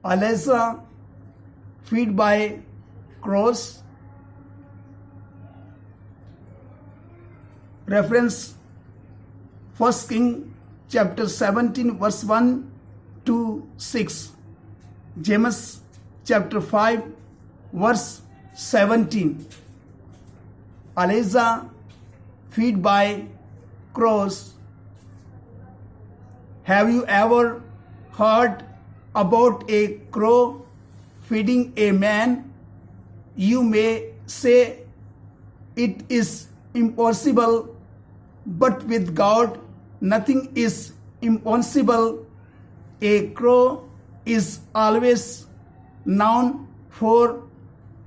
Alexa, feed by cross. Reference 1 King chapter 17 verse 1 to 6. James chapter 5 verse 17. Alexa, feed by cross. Have you ever heard about a crow feeding a man? You may say it is impossible, but with God nothing is impossible. A crow is always known for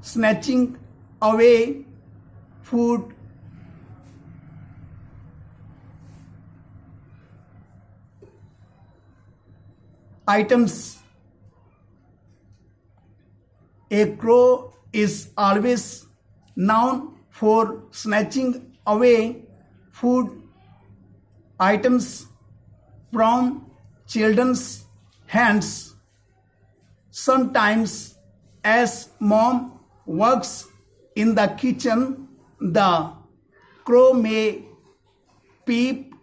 snatching away food. Items. A crow is always known for snatching away food items from children's hands. Sometimes, as mom works in the kitchen, the crow may peep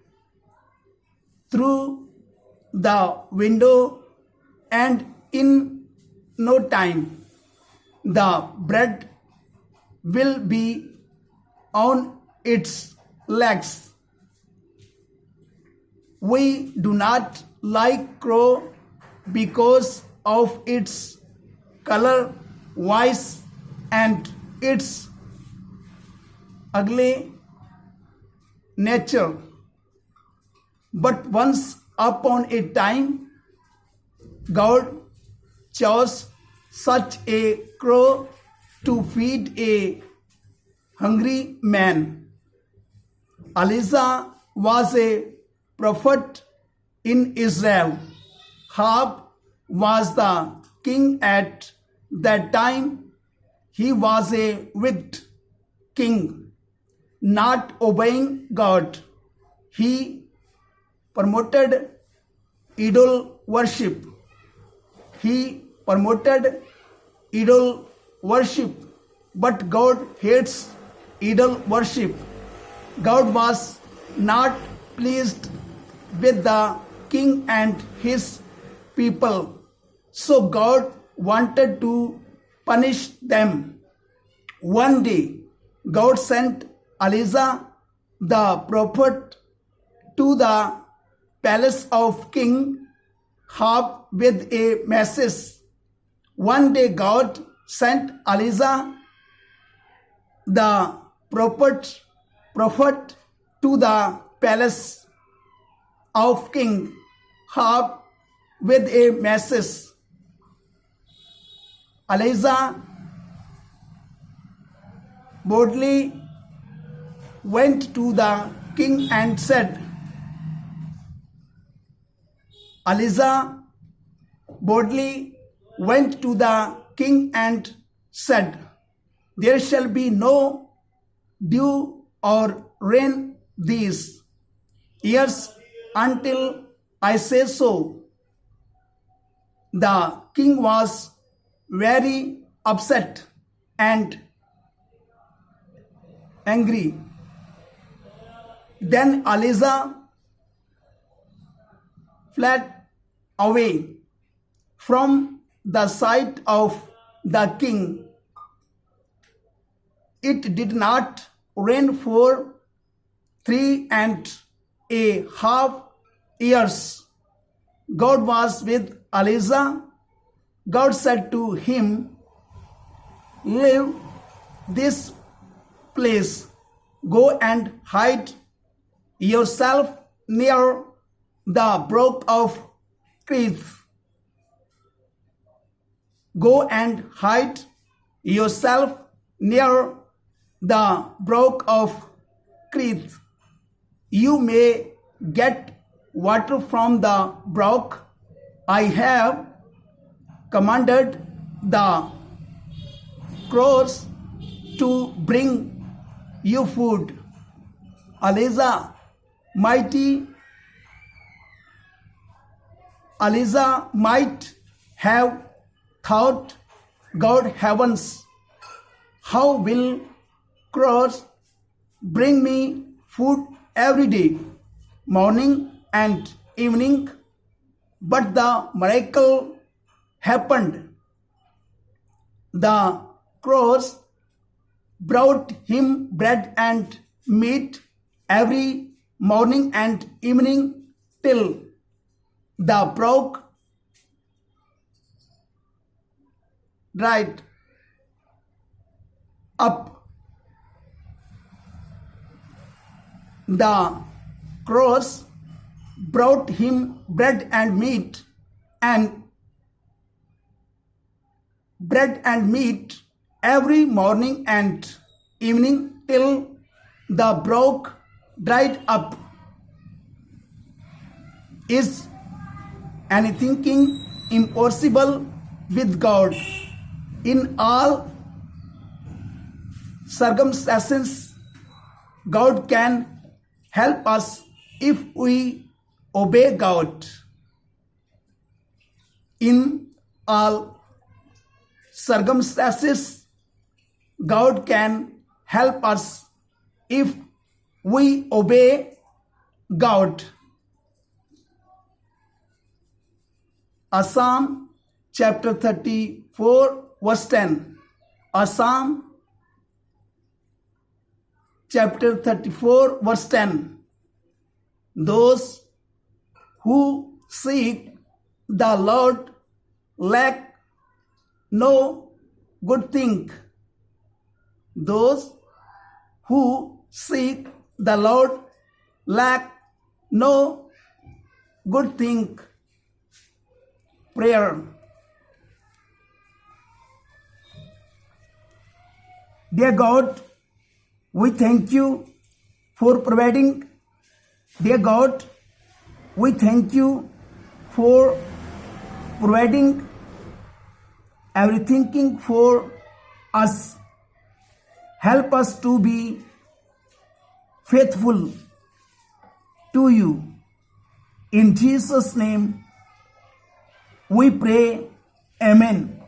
through the window, and in no time the bread will be on its legs. We do not like crow because of its color, voice, and its ugly nature. But once upon a time, God chose such a crow to feed a hungry man. Elijah was a prophet in Israel. Ahab was the king at that time. He was a wicked king, not obeying God. He promoted idol worship. But God hates idol worship. God was not pleased with the king and his people, so God wanted to punish them. One day, God sent Elijah the prophet to the palace of King Ahab with a message. One day God sent Elijah the prophet to the palace of King Ahab with a message. Elijah boldly went to the king and said, there shall be no dew or rain these years until I say so. The king was very upset and angry. Then Elijah fled away from the sight of the king. It did not rain for 3.5 years. God was with Elijah. God said to him, leave this place, go and hide yourself near the brook of Cherith. Go and hide yourself near the brook of Cherith. You may get water from the brook. I have commanded the crows to bring you food. Elijah might have thought God heavens, how will cross bring me food every day, morning and evening? But the miracle happened. The cross brought him bread and meat every morning and evening till the broke dried up. The cross brought him bread and meat every morning and evening till the brook dried up. Is anything impossible with God? In all circumstances, God can help us if we obey God. In all circumstances, God can help us if we obey God. Psalm chapter 34 verse 10. Psalm chapter 34 verse 10. Those who seek the Lord lack no good thing. Those who seek the Lord lack no good thing. Prayer. Dear God, we thank you for providing. Dear God, we thank you for providing everything for us. Help us to be faithful to you. In Jesus' name we pray. Amen.